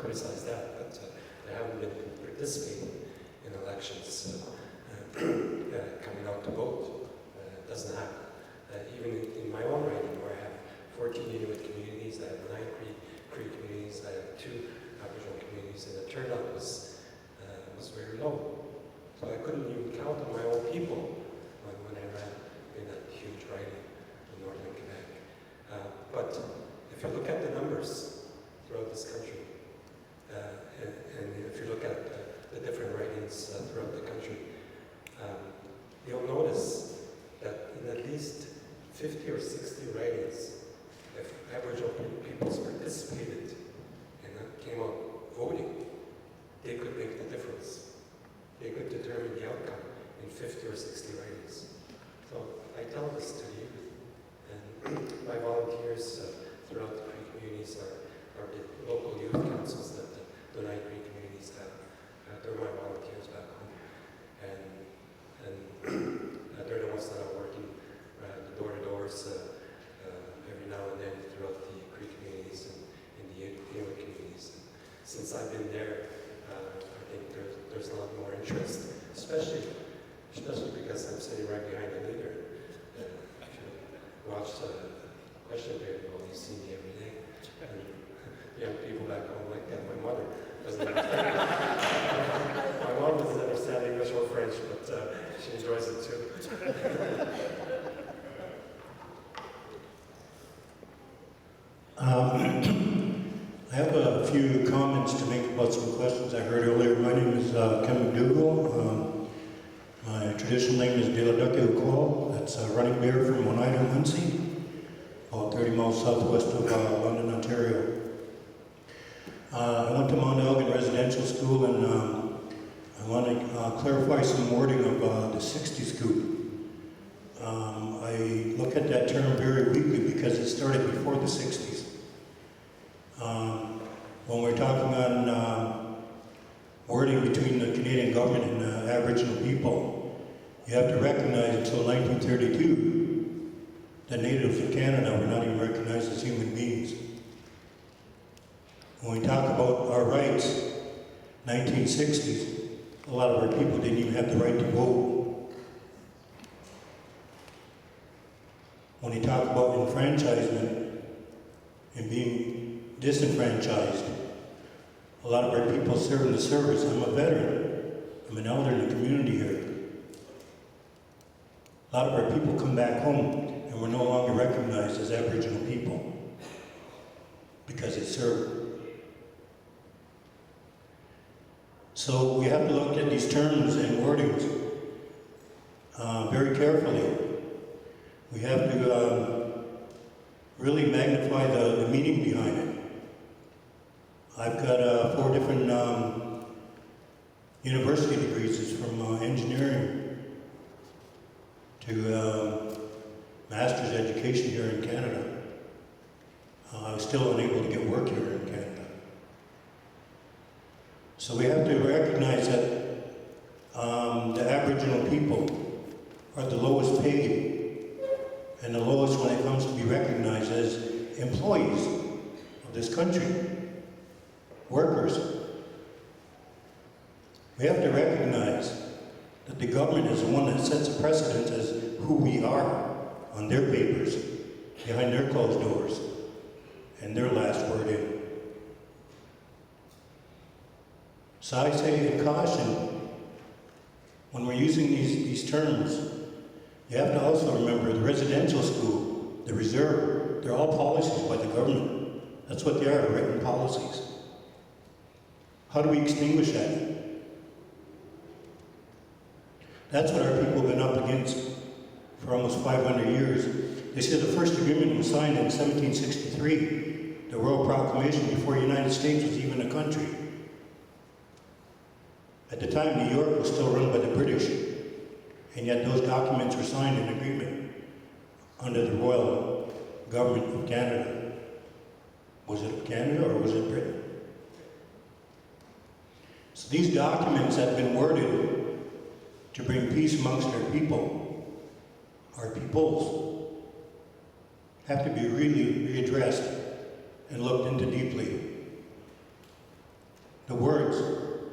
criticize that, but I haven't been participating in elections coming out to vote. It doesn't happen. Even in my own riding, where I have 14 Inuit communities, I have 9 Cree communities, I have 2 Aboriginal communities, and the turnout was very low. So I couldn't even count on my own people when I ran in that huge riding in northern Quebec. But if you look at the numbers throughout this country, and if you look at the different ridings throughout the country, you'll notice that in at least 50 or 60 ridings, if Aboriginal peoples participated and came out voting, they could make the difference. They could determine the outcome in 50 or 60 ridings. So I tell this to the youth, and my volunteers throughout the Cree communities are the local youth councils that the 9 Cree communities have. They're my volunteers back home, and they're the ones that are working the door-to-doors every now and then throughout the Cree communities and in the Inuit communities. And since I've been there, I think there's a lot more interest, especially because I'm sitting right behind the leader. If you watch the question period, well, you see me every day. And young people back home like that. My mother doesn't understand. My mom doesn't understand English or French, but she enjoys it too. I have a few comments to make about some questions I heard earlier. My name is Ken McDougall. My traditional name is De La Duque Uqual. That's a running bear from Oneida, Muncie, about 30 miles southwest of London, Ontario. I went to Mount Elgin Residential School, and I want to clarify some wording of the 60 scoop. I look at that term very weakly because it started before the 60s. When we're talking on wording between the Canadian government and Aboriginal people, you have to recognize until 1932 that natives of Canada were not even recognized as human beings. When we talk about our rights, 1960s, a lot of our people didn't even have the right to vote. When you talk about enfranchisement and being disenfranchised, a lot of our people serve in the service. I'm a veteran. I'm an elder in the community here. A lot of our people come back home and we're no longer recognized as Aboriginal people because they serve. So we have to look at these terms and wordings very carefully. We have to really magnify the meaning behind it. I've got 4 different university degrees. It's from engineering to master's education here in Canada. I was still unable to get work here in Canada. So we have to recognize that the Aboriginal people are the lowest paid and the lowest when it comes to be recognized as employees of this country, workers. We have to recognize that the government is the one that sets a precedent as who we are on their papers, behind their closed doors, and their last word in. So I say in caution, when we're using these terms, you have to also remember the residential school, the reserve, they're all policies by the government. That's what they are, written policies. How do we extinguish that? That's what our people have been up against for almost 500 years. They said the first agreement was signed in 1763, the Royal Proclamation, before the United States was even a country. At the time, New York was still run by the British, and yet those documents were signed in agreement under the Royal Government of Canada. Was it Canada or was it Britain? So these documents have been worded to bring peace amongst our people, our peoples, have to be really readdressed and looked into deeply. words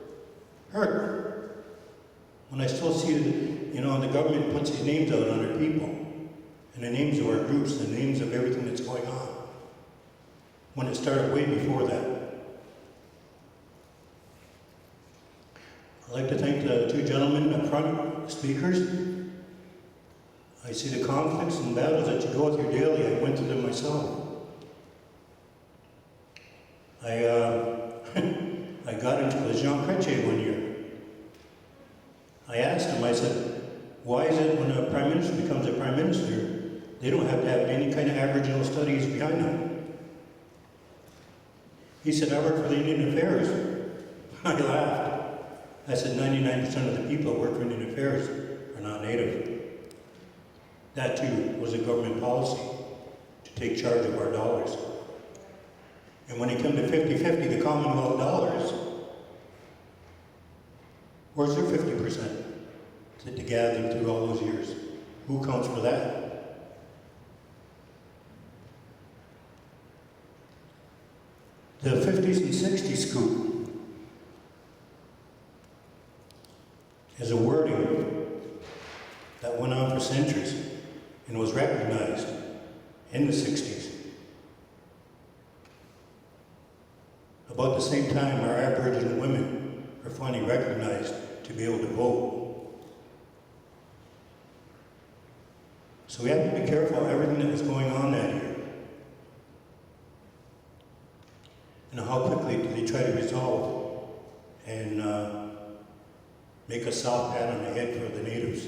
hurt. When I still see that, you know, the government puts these names out on our people, and the names of our groups, the names of everything that's going on, when it started way before that. I'd like to thank the two gentlemen up front, speakers. I see the conflicts and battles that you go through daily. I went through them myself. I got into the Jean Chrétien one year. I asked him, I said, why is it when a prime minister becomes a prime minister, they don't have to have any kind of Aboriginal studies behind them? He said, I work for the Indian Affairs. I laughed. I said, 99% of the people that work for Indian Affairs are not Native. That too was a government policy to take charge of our dollars. And when it came to 50-50, the Commonwealth dollars, where's their 50% to gather through all those years? Who counts for that? The 50s and 60s scoop is a wording that went on for centuries and was recognized in the 60s. About the same time, our Aboriginal women are finally recognized to be able to vote. So we have to be careful of everything that was going on that year. And how quickly do they try to resolve and make a soft pat on the head for the natives.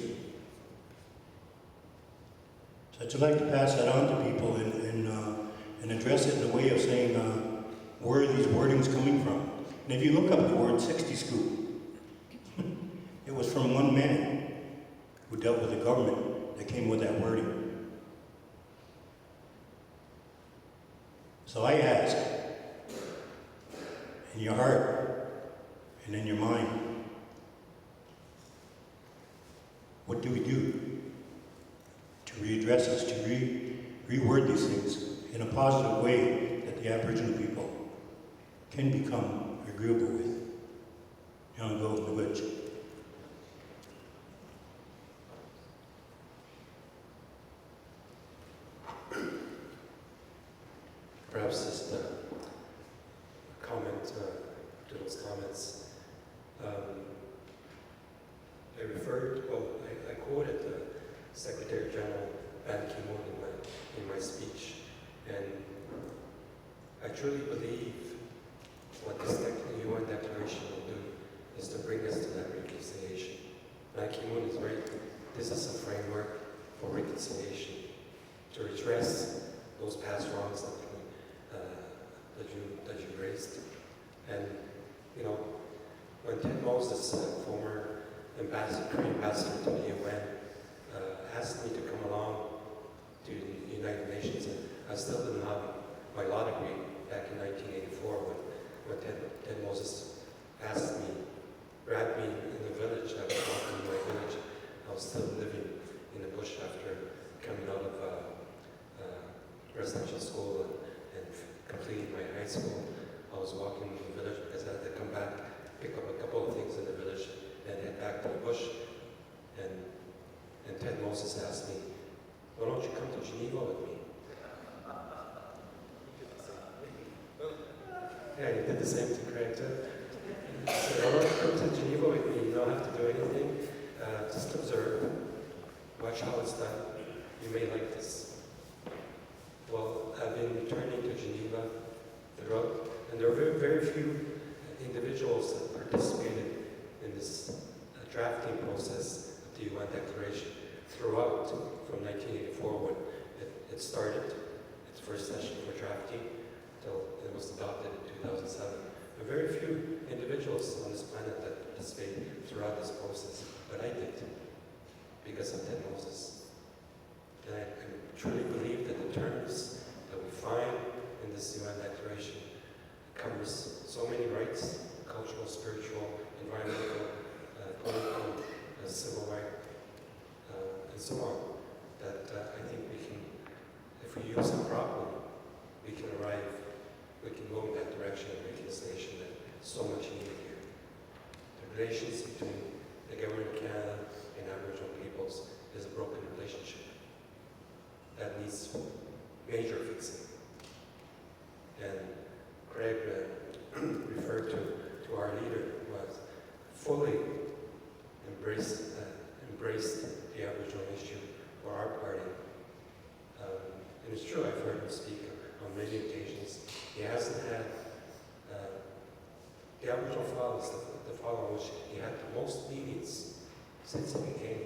So I'd like to pass that on to people and address it in a way of saying, where are these wordings coming from? And if you look up the word 60 scoop, it was from one man who dealt with the government that came with that wording. So I ask, in your heart and in your mind, what do we do to readdress this, to reword these things in a positive way that the Aboriginal people can become agreeable with? And I'll go with the witch. Perhaps just a comment to those comments. I referred, well, I quoted Secretary General Ban Ki-moon in my speech, and I truly believe what this UN Declaration will do is to bring us to that reconciliation. Ban Ki-moon is right. This is a framework for reconciliation, to redress those past wrongs that you raised. And, you know, when Ted Moses, former Korean ambassador to the UN, asked me to come along to the United Nations, and I still didn't have my law degree back in 1984 when Ted Moses asked me, grabbed me in the village. I was walking in my village. I was still living in the bush after coming out of residential school and completing my high school. I was walking in the village because I had to come back, pick up a couple of things in the village, and head back to the bush. And Ted Moses asked me, why don't you come to Geneva with me? Yeah, he did the same to Craig too. He said, why don't you come to Geneva with me? You don't have to do anything. Just observe. Watch how it's done. You may like this. Well, I've been returning to Geneva throughout, and there are very, very few individuals that participated in this drafting process of the UN Declaration throughout, from 1984 when it started, its first session for drafting, till it was adopted in 2007. There are very few individuals on this planet that participated throughout this process, but I did, because of Ted Moses. And I truly believe that the terms that we find in this UN Declaration covers so many rights, cultural, spiritual, environmental, political, civil rights, and so on, that I think we can, if we use them properly, we can go in that direction of reconciliation that is so much needed here. relations between the government of Canada and Aboriginal peoples is a broken relationship that needs major fixing. And Craig referred to our leader who has fully embraced the Aboriginal issue for our party. And it's true, I've heard him speak on many occasions. He hasn't had the Aboriginal file is the file on which he had the most meetings since he became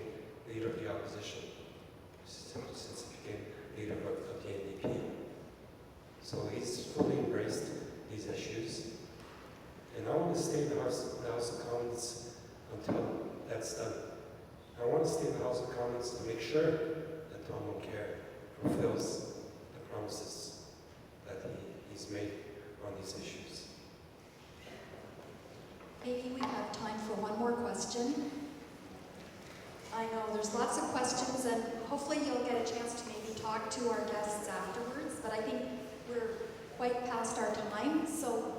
leader of the opposition, since he became leader of the NDP. So he's fully embraced these issues. And I want to stay in the House of Commons until that's done. I want to stay in the House of Commons to make sure that Tom Mulcair fulfills the promises that he's made on these issues. Maybe we have time for one more question. I know there's lots of questions, and hopefully you'll get a chance to maybe talk to our guests afterwards, but I think we're quite past our time, so.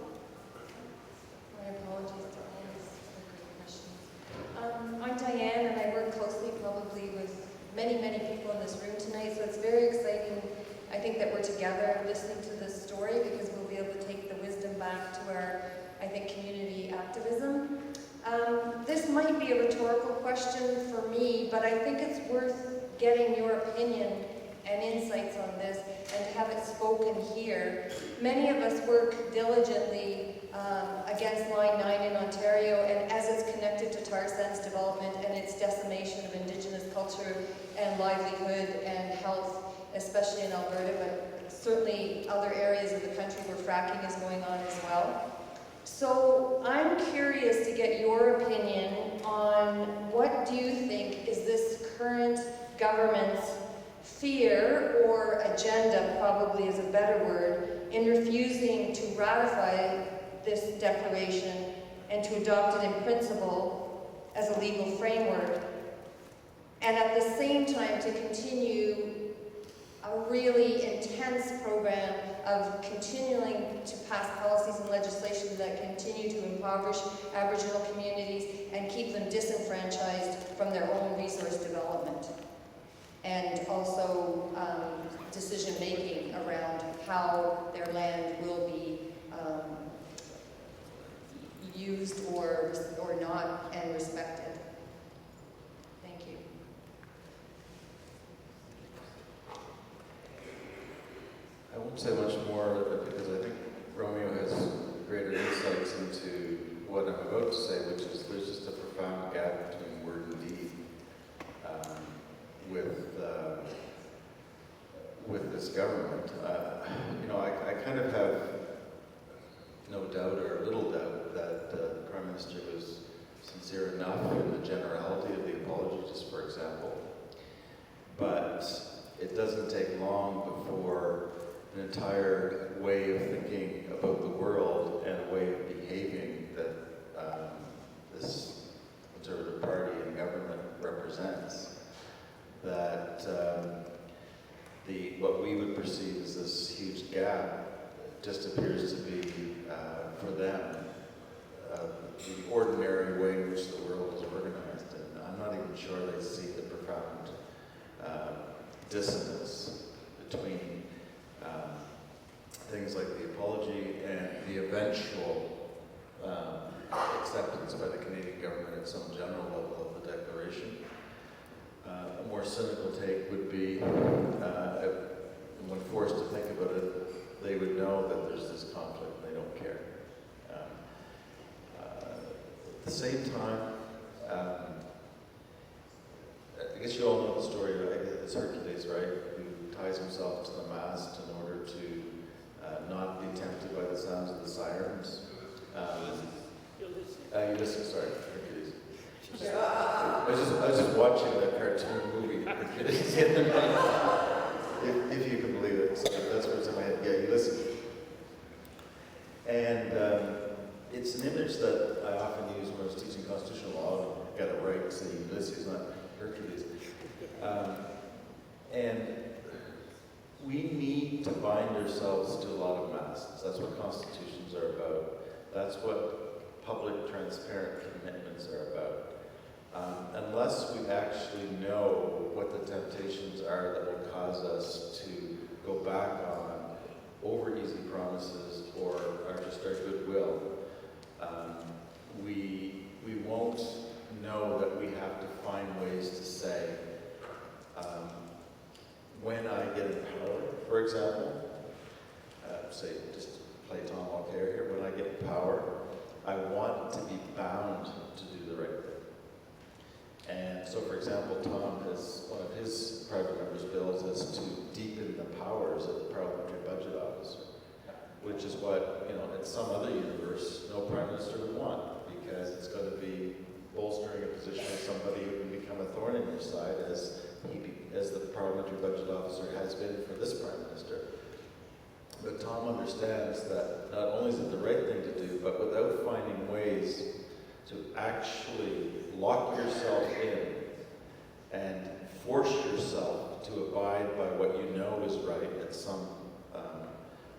My apologies to all these great questions. I'm Diane, and I work closely probably with many people in this room tonight, so it's very exciting, I think, that we're together listening to this story, because we'll be able to take the wisdom back to our, I think, community activism. This might be a rhetorical question for me, but I think it's worth getting your opinion and insights on this, and to have it spoken here. Many of us work diligently against Line 9 in Ontario, and as it's connected to tar sands development and its decimation of Indigenous culture and livelihood and health, especially in Alberta, but certainly other areas of the country where fracking is going on as well. So I'm curious to get your opinion on what do you think is this current government's fear, or agenda probably is a better word, in refusing to ratify this declaration and to adopt it in principle as a legal framework, and at the same time to continue a really intense program of continuing to pass policies and legislation that continue to impoverish Aboriginal communities and keep them disenfranchised from their own resource development, and also decision-making around how their land will be used or not, and respected. Thank you. I won't say much more because I think Romeo has greater insights into what I'm about to say, which is there's just a profound gap between word and deed with this government. I kind of have no doubt, or little doubt, that the Prime Minister was sincere enough in the generality of the apology, just for example. But it doesn't take long before an entire way of thinking about the world and a way of behaving that this Conservative Party and government represents, that what we would perceive as this huge gap just appears to be, for them, the ordinary way in which the world is organized. And I'm not even sure they see the profound dissonance between things like the apology and the eventual acceptance by the Canadian government at some general level of the declaration. A more cynical take would be, when forced to think about it, they would know that there's this conflict and they don't care. At the same time, I guess you all know the story, right? It's Hercules, right? Who ties himself to the mast in order to not be tempted by the sounds of the sirens. Ulysses, sorry, Hercules. I was just watching that cartoon movie, Hercules, if you can believe it. So that's what's in my head. Yeah, Ulysses. And it's an image that I often use when I was teaching constitutional law. I got it right, say Ulysses, not Hercules. And we need to bind ourselves to a lot of masts. That's what constitutions are about. That's what public, transparent commitments are about. Unless we actually know what the temptations are that will cause us to go back on over easy promises or just our goodwill, we won't know that we have to find ways to say, when I get in power, for example, say, just play Tom Walker here, when I get in power, I want to be bound to do the right thing. And so, for example, Tom has, one of his private members' bills is to deepen the powers of the parliamentary budget officer, which is what, in some other universe, no prime minister would want, because it's going to be bolstering a position of somebody who can become a thorn in your side, as the parliamentary budget officer has been for this prime minister. But Tom understands that not only is it the right thing to do, but without finding ways to actually lock yourself in and force yourself to abide by what you know is right at some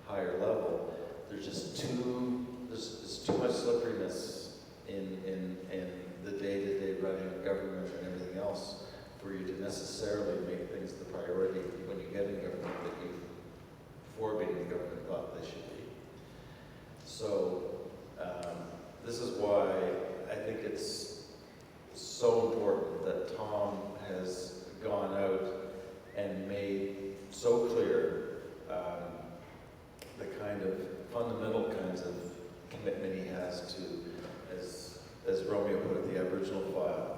higher level, there's too much slipperiness in the day-to-day running of government and everything else for you to necessarily make things the priority when you get in government that you, before being in government, thought they should be. So this is why I think it's so important that Tom has gone out and made so clear the kind of fundamental kinds of commitment he has to, as Romeo put it, the Aboriginal file,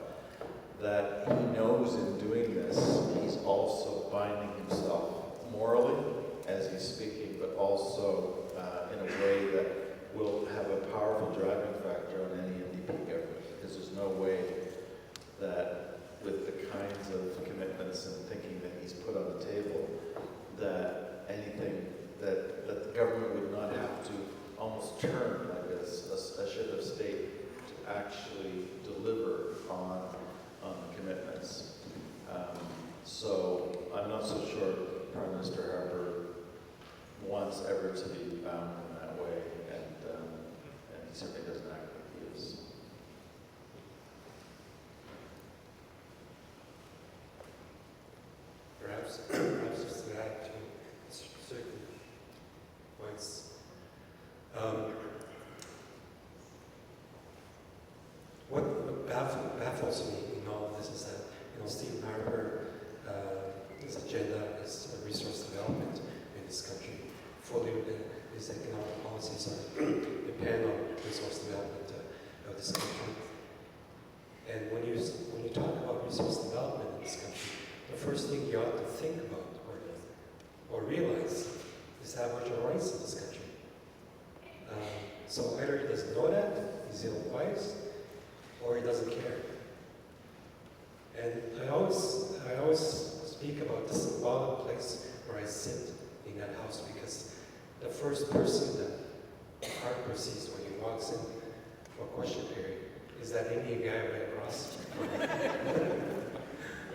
that he knows in doing this, he's also binding himself morally as he's speaking, but also in a way that will have a powerful driving factor on any NDP government, because there's no way that with the kinds of commitments and thinking that he's put on the table, that anything that the government would not have to almost turn like a ship of state to actually deliver on the commitments. So I'm not so sure Prime Minister Harper wants ever to be bound in that way, and he certainly doesn't act like he is. Perhaps just to add to certain points. What baffles me in all of this is that, Stephen Harper, his agenda is resource development in this country. Fully, his economic policies depend on resource development of this country. And when you talk about resource development in this country, the first thing you ought to think about or realize is Aboriginal rights in this country. So either he doesn't know that, he's ill-advised, or he doesn't care. And I always speak about the symbolic place where I sit in that house, because the first person that Harper sees when he walks in for question period is that Indian guy right across.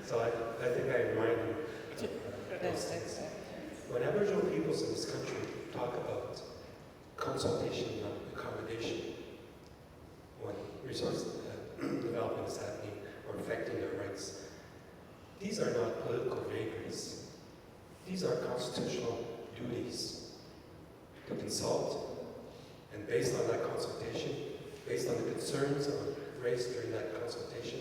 So I think I remind him those things. When Aboriginal peoples in this country talk about consultation and accommodation, when resource development is happening or affecting their rights, these are not political vagaries. These are constitutional duties to consult, and based on that consultation, based on the concerns raised during that consultation,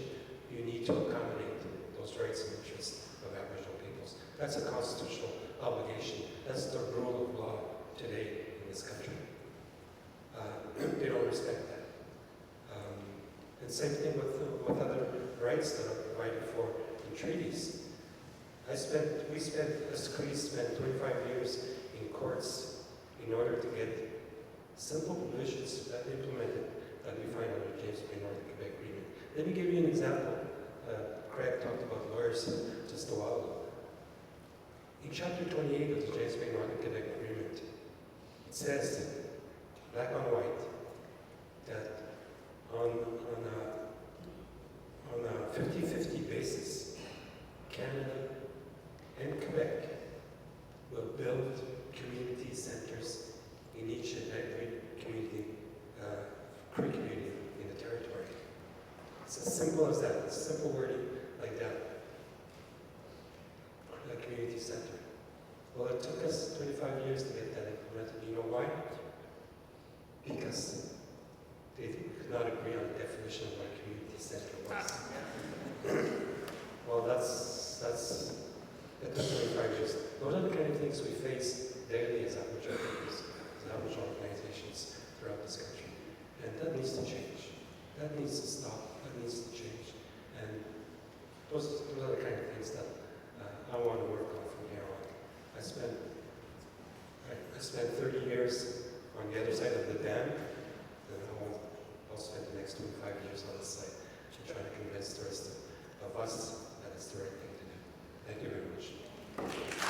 you need to accommodate those rights and interests of Aboriginal peoples. That's a constitutional obligation. That's the rule of law today in this country. They don't respect that. And same thing with other rights that are provided for in treaties. We spent, as Cree spent 25 years in courts in order to get simple provisions that implemented that we find under James Bay Northern Quebec Agreement. Let me give you an example. Craig talked about lawyers just a while ago. In Chapter 28 of the James Bay Northern Quebec Agreement, it says, black on white, that on a 50-50 basis, Canada and Quebec will build community centers in each and every community, Cree community us 25 years to get that implemented. You know why? Because they could not agree on the definition of what a community center was. Well, that's it took 25 years. Those are the kind of things we face daily as Aboriginal peoples, as Aboriginal organizations throughout this country. And that needs to change. That needs to stop. That needs to change. And those are the kind of things that I want to work on from here on. I spent 30 years on the other side of the dam, and I'll spend the next 25 years on this side to try to convince the rest of us that it's the right thing to do. Thank you very much.